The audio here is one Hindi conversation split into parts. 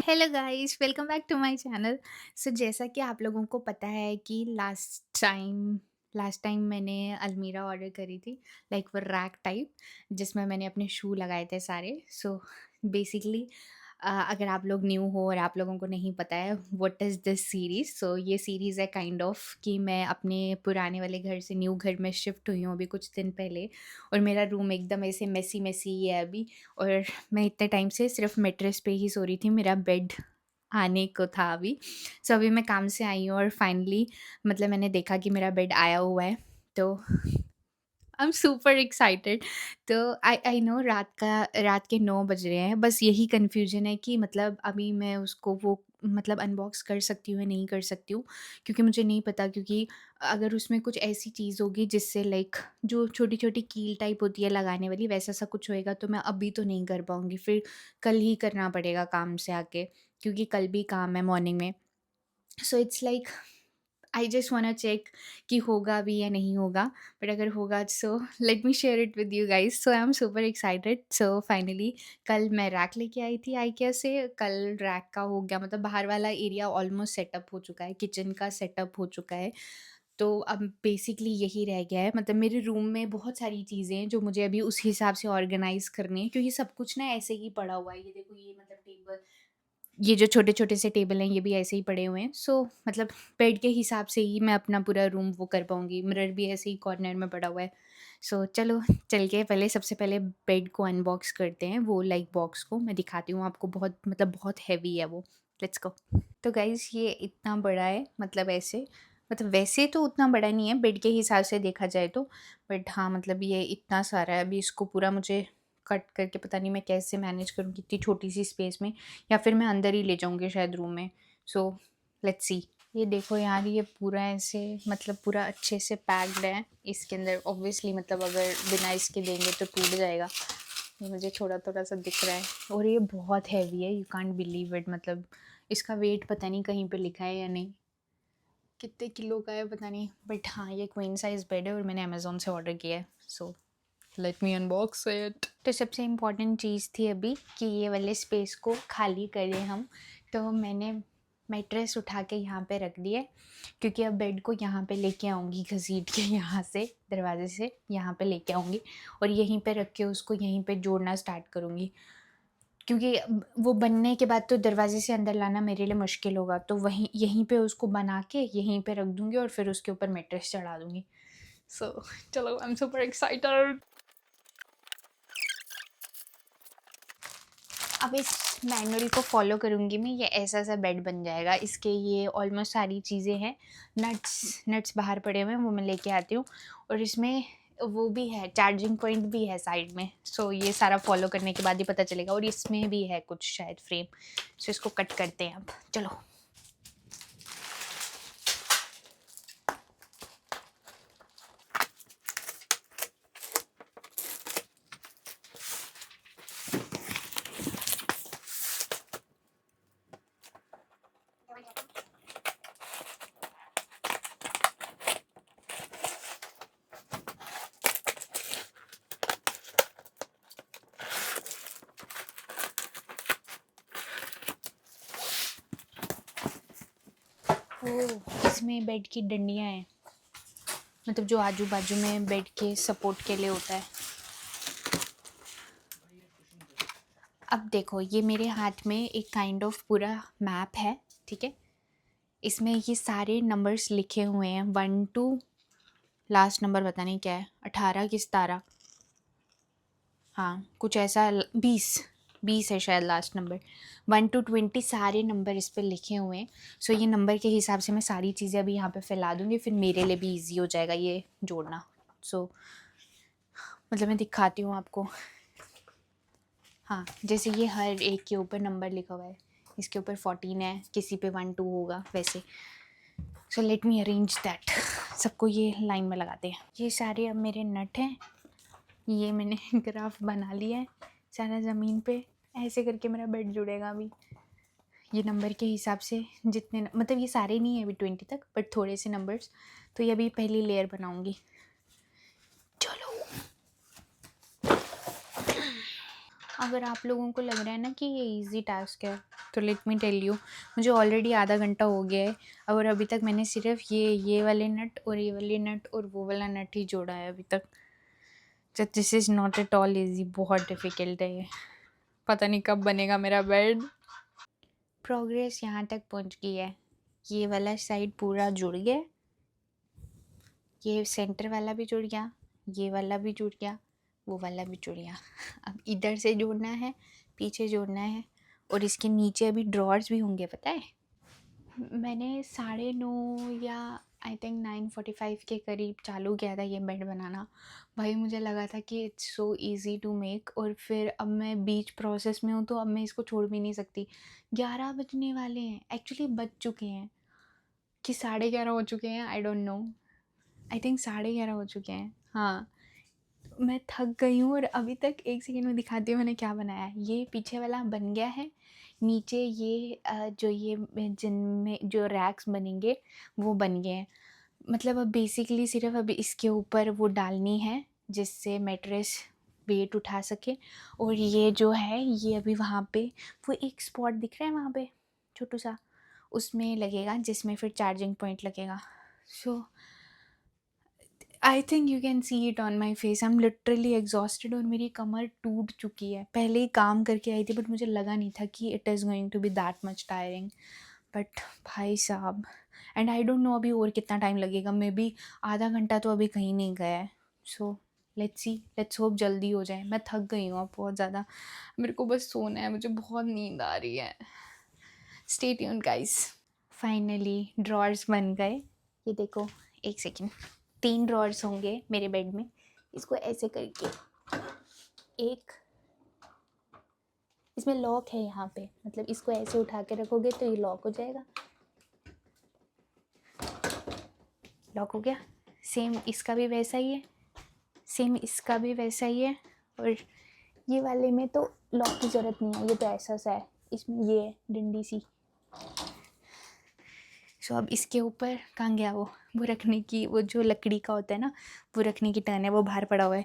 Hello guys, welcome back to my channel. So जैसा कि आप लोगों को पता है कि लास्ट टाइम मैंने अलमीरा ऑर्डर करी थी, लाइक वो रैक टाइप, जिसमें मैंने अपने शू लगाए थे सारे। सो बेसिकली अगर आप लोग न्यू हो और आप लोगों को नहीं पता है व्हाट इज़ दिस सीरीज़, सो ये सीरीज़ है काइंड ऑफ कि मैं अपने पुराने वाले घर से न्यू घर में शिफ्ट हुई हूँ अभी कुछ दिन पहले। और मेरा रूम एकदम ऐसे मेसी मेसी ही है अभी। और मैं इतने टाइम से सिर्फ मैट्रेस पे ही सो रही थी, मेरा बेड आने को था अभी। सो अभी मैं काम से आई हूँ और फाइनली मतलब मैंने देखा कि मेरा बेड आया हुआ है। तो आई एम सुपर एक्साइटेड। तो आई नो रात के 9 बज रहे हैं, बस यही कन्फ्यूजन है कि मतलब अभी मैं उसको वो मतलब अनबॉक्स कर सकती हूँ या नहीं कर सकती हूँ, क्योंकि मुझे नहीं पता। क्योंकि अगर उसमें कुछ ऐसी चीज़ होगी जिससे लाइक जो छोटी छोटी कील टाइप होती है लगाने वाली, वैसा सा कुछ होएगा तो मैं अभी तो नहीं कर पाऊँगी, फिर कल ही करना पड़ेगा काम से आके, क्योंकि कल भी काम है मॉर्निंग में। So it's like I just want to check कि होगा भी या नहीं होगा। बट अगर होगा so let me share it with you guys. So I am super excited. So finally कल मैं रैक लेके आई थी आईकिया से। कल रैक का हो गया, मतलब बाहर वाला एरिया ऑलमोस्ट सेटअप हो चुका है, किचन का सेटअप हो चुका है। तो अब बेसिकली यही रह गया है, मतलब मेरे रूम में बहुत सारी चीज़ें हैं जो मुझे अभी उस हिसाब से ऑर्गेनाइज करनी है, क्योंकि सब कुछ ना ऐसे ही पड़ा हुआ है। ये देखो, ये मतलब टेबल, ये जो छोटे-छोटे से टेबल हैं, ये भी ऐसे ही पड़े हुए हैं। सो मतलब बेड के हिसाब से ही मैं अपना पूरा रूम वो कर पाऊँगी। मिरर भी ऐसे ही कॉर्नर में पड़ा हुआ है। सो चलो, चल के पहले सबसे पहले बेड को अनबॉक्स करते हैं। वो लाइक बॉक्स को मैं दिखाती हूँ आपको, बहुत मतलब बहुत हेवी है वो। Let's go. तो गाइज़ ये इतना बड़ा है, मतलब ऐसे, मतलब वैसे तो उतना बड़ा नहीं है बेड के हिसाब से देखा जाए तो, बट हाँ, मतलब ये इतना सारा है। अभी इसको पूरा मुझे कट करके पता नहीं मैं कैसे मैनेज करूँगी इतनी छोटी-सी स्पेस में, या फिर मैं अंदर ही ले जाऊँगी शायद रूम में। So let's see. ये देखो यार, ये पूरा ऐसे मतलब पूरा अच्छे से पैक्ड है। इसके अंदर ऑब्वियसली मतलब अगर बिना इसके देंगे तो टूट जाएगा। ये मुझे थोड़ा-थोड़ा सा दिख रहा है। और ये बहुत हेवी है, यू कांट बिलीव इट। मतलब इसका वेट पता नहीं कहीं पे लिखा है या नहीं, कितने किलो का है पता नहीं, बट हाँ, ये क्वीन साइज़ बेड है और मैंने अमेज़न से ऑर्डर किया है। सो लेट मी अनबॉक्स इट। तो सबसे इम्पॉर्टेंट चीज़ थी अभी कि ये वाले स्पेस को खाली करें हम। तो मैंने मैट्रेस उठा के यहाँ पे रख दिया है, क्योंकि अब बेड को यहाँ पे लेके आऊँगी घसीट के, यहाँ से दरवाजे से यहाँ पे लेके आऊँगी और यहीं पे रख के उसको यहीं पे जोड़ना स्टार्ट करूँगी। क्योंकि वो बनने के बाद तो दरवाजे से अंदर लाना मेरे लिए मुश्किल होगा, तो वहीं यहीं पे उसको बना के यहीं पे रख दूँगी और फिर उसके ऊपर मैट्रेस चढ़ा दूँगी। सो चलो, आई एम सुपर एक्साइटेड। अब इस मैनुअल को फॉलो करूँगी मैं, ये ऐसा-सा बेड बन जाएगा। इसके ये ऑलमोस्ट सारी चीज़ें हैं। नट्स नट्स बाहर पड़े हुए हैं, वो मैं लेके आती हूँ। और इसमें वो भी है, चार्जिंग पॉइंट भी है साइड में। सो ये सारा फॉलो करने के बाद ही पता चलेगा। और इसमें भी है कुछ शायद फ्रेम। सो इसको कट करते हैं अब, चलो। ओह! इसमें बेड की डंडियाँ हैं, मतलब जो आजू-बाजू में बेड के सपोर्ट के लिए होता है। अब देखो, ये मेरे हाथ में एक काइंड ऑफ पूरा मैप है, ठीक है? इसमें ये सारे नंबर्स लिखे हुए हैं, 1 टू लास्ट नंबर पता नहीं क्या है, 18 कि 17, हाँ कुछ ऐसा, 20 है शायद लास्ट नंबर। 1 टू 20 सारे नंबर इस पे लिखे हुए हैं। सो ये नंबर के हिसाब से मैं सारी चीज़ें अभी यहाँ पे फैला दूँगी, फिर मेरे लिए भी ईज़ी हो जाएगा ये जोड़ना। सो मतलब मैं दिखाती हूँ आपको। हाँ, जैसे ये हर एक के ऊपर नंबर लिखा हुआ है, इसके ऊपर 14 है, किसी पे 1 2 होगा वैसे। सो लेट मी अरेंज दैट। सबको ये लाइन में लगाते हैं। ये सारे अब मेरे नट हैं, ये मैंने ग्राफ बना लिया है सारा ज़मीन पे। ऐसे करके मेरा बेड जुड़ेगा अभी, ये नंबर के हिसाब से। जितने मतलब ये सारे नहीं है अभी 20 तक, बट थोड़े से नंबर्स। तो ये अभी पहली लेयर बनाऊंगी। चलो। अगर आप लोगों को लग रहा है ना कि ये इजी टास्क है, तो लेट मी टेल यू, मुझे ऑलरेडी आधा घंटा हो गया है और अभी तक मैंने सिर्फ ये वाले नट और ये वाले नट और वो वाला नट ही जोड़ा है अभी तक। तो this is not at all easy, बहुत डिफ़िकल्ट है ये। पता नहीं कब बनेगा मेरा बेड। प्रोग्रेस यहाँ तक पहुँच गई है। ये वाला साइड पूरा जुड़ गया, ये सेंटर वाला भी जुड़ गया, ये वाला भी जुड़ गया, वो वाला भी जुड़ गया। अब इधर से जोड़ना है, पीछे जोड़ना है, और इसके नीचे अभी ड्रॉर्स भी होंगे, पता है। मैंने 9:30 या आई थिंक 9:45 के करीब चालू किया था ये बेड बनाना। भाई मुझे लगा था कि it's so easy to make, और फिर अब मैं बीच प्रोसेस में हूँ तो अब मैं इसको छोड़ भी नहीं सकती। 11 बजने वाले हैं, एक्चुअली बज चुके हैं कि 11:30 हो चुके हैं, I don't know. I think 11:30 हो चुके हैं, हाँ। मैं थक गई हूँ और अभी तक एक सेकंड में दिखाती हूँ मैंने क्या बनाया है। ये पीछे वाला बन गया है, नीचे ये जो ये जिनमें जो रैक्स बनेंगे वो बन गए हैं। मतलब अब बेसिकली सिर्फ अभी इसके ऊपर वो डालनी है जिससे मैट्रेस वेट उठा सके। और ये जो है ये अभी वहाँ पे वो एक स्पॉट दिख रहा है वहाँ पे छोटू सा, उसमें लगेगा जिसमें फिर चार्जिंग पॉइंट लगेगा। So I think you can see it on my face, I am literally exhausted और मेरी कमर टूट चुकी है। पहले ही काम करके आई थी बट मुझे लगा नहीं था कि it is going to be that much tiring. But भाई साहब, एंड आई डोंट नो अभी और कितना टाइम लगेगा, मे बी आधा घंटा तो अभी कहीं नहीं गया है। So let's see, let's hope जल्दी हो जाए। मैं थक गई हूँ अब बहुत ज़्यादा, मेरे को बस सोना है, मुझे बहुत नींद आ रही है। Stay tuned guys. Finally drawers बन गए, ये देखो। एक सेकेंड, 3 ड्रॉर्स होंगे मेरे बेड में। इसको ऐसे करके एक, इसमें लॉक है यहाँ पे, मतलब इसको ऐसे उठा के रखोगे तो ये लॉक हो जाएगा। लॉक हो गया। सेम इसका भी वैसा ही है, सेम इसका भी वैसा ही है। और ये वाले में तो लॉक की ज़रूरत नहीं है, ये तो ऐसा सा है, इसमें ये है डंडी सी। सो अब इसके ऊपर कहाँ गया वो रखने की, वो जो लकड़ी का होता है ना, वो रखने की टर्न है, वो बाहर पड़ा हुआ है।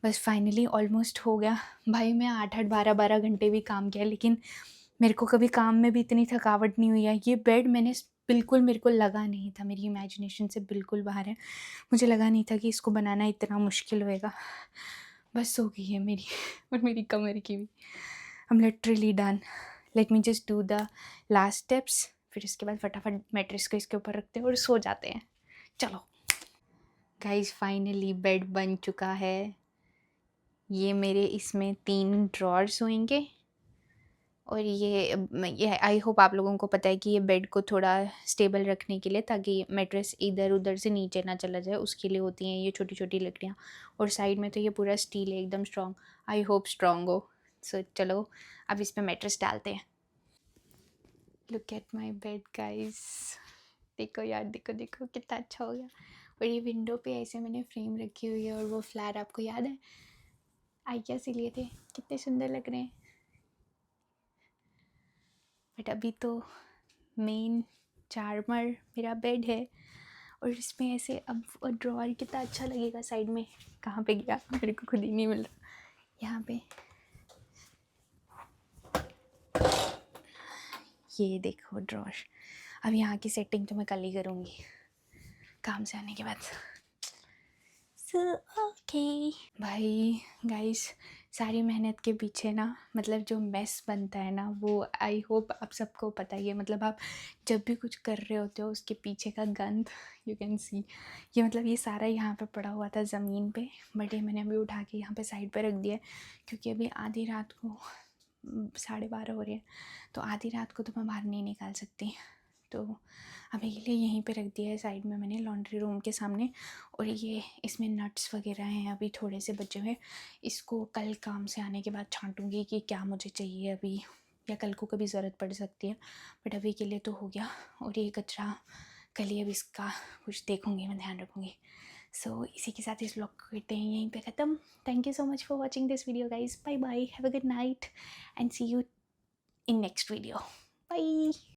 बस फाइनली ऑलमोस्ट हो गया। भाई मैं 8-8 12-12 घंटे भी काम किया, लेकिन मेरे को कभी काम में भी इतनी थकावट नहीं हुई है। ये बेड मैंने बिल्कुल, मेरे को लगा नहीं था, मेरी इमेजिनेशन से बिल्कुल बाहर है। मुझे लगा नहीं था कि इसको बनाना इतना मुश्किल होएगा। बस हो गई है मेरी और मेरी कमर की भी। आई am literally done. Let me just do the last steps, फिर इसके बाद फटाफट मैट्रेस को इसके ऊपर रखते हैं और सो जाते हैं। चलो गाइस, फाइनली बेड बन चुका है। ये मेरे इसमें 3 ड्रॉर्स होंगे, और ये आई होप आप लोगों को पता है कि ये बेड को थोड़ा स्टेबल रखने के लिए, ताकि मैट्रेस इधर उधर से नीचे ना चला जाए, उसके लिए होती हैं ये छोटी छोटी लकड़ियाँ। और साइड में तो ये पूरा स्टील है, एकदम स्ट्रॉन्ग। आई होप स्ट्रॉन्ग हो। सो चलो अब इस पर मैट्रेस डालते हैं। Look at my bed guys, देखो यार, देखो देखो कितना अच्छा हो गया। और ये विंडो पे ऐसे मैंने फ्रेम रखी हुई है, और वो फ्लैट आपको याद है आइकिया से लिए थे, कितने सुंदर लग रहे हैं। बट अभी तो मेन चार्मर मेरा बेड है, और इसमें ऐसे अब ड्रॉअर कितना अच्छा लगेगा साइड में। कहाँ पे गया, मेरे को खुद ही नहीं मिल रहा। यहाँ पे ये देखो ड्रॉअर। अब यहाँ की सेटिंग तो मैं कल ही करूँगी काम से आने के बाद। सो ओके भाई गाइस, सारी मेहनत के पीछे ना, मतलब जो मेस बनता है ना, वो आई होप आप सबको पता ही है। मतलब आप जब भी कुछ कर रहे होते हो उसके पीछे का गंद यू कैन सी। ये मतलब ये सारा यहाँ पे पड़ा हुआ था ज़मीन पे, बट ये मैंने अभी उठा के यहाँ पे साइड पे रख दिया है, क्योंकि अभी आधी रात को 12:30 हो रहे हैं, तो आधी रात को तो मैं बाहर नहीं निकाल सकती। तो अभी के लिए यहीं पे रख दिया है साइड में मैंने, लॉन्ड्री रूम के सामने। और ये इसमें नट्स वगैरह हैं अभी थोड़े से बचे हुए, इसको कल काम से आने के बाद छांटूंगी कि क्या मुझे चाहिए अभी, या कल को कभी ज़रूरत पड़ सकती है। बट अभी के लिए तो हो गया। और ये कचरा कल ही अब इसका कुछ देखूंगी, मैं ध्यान रखूँगी। सो इसी के साथ इस व्लॉग को करते हैं यहीं पे ख़त्म। Thank you so much for watching this video guys. Bye bye, have a good night and see you in next video. Bye.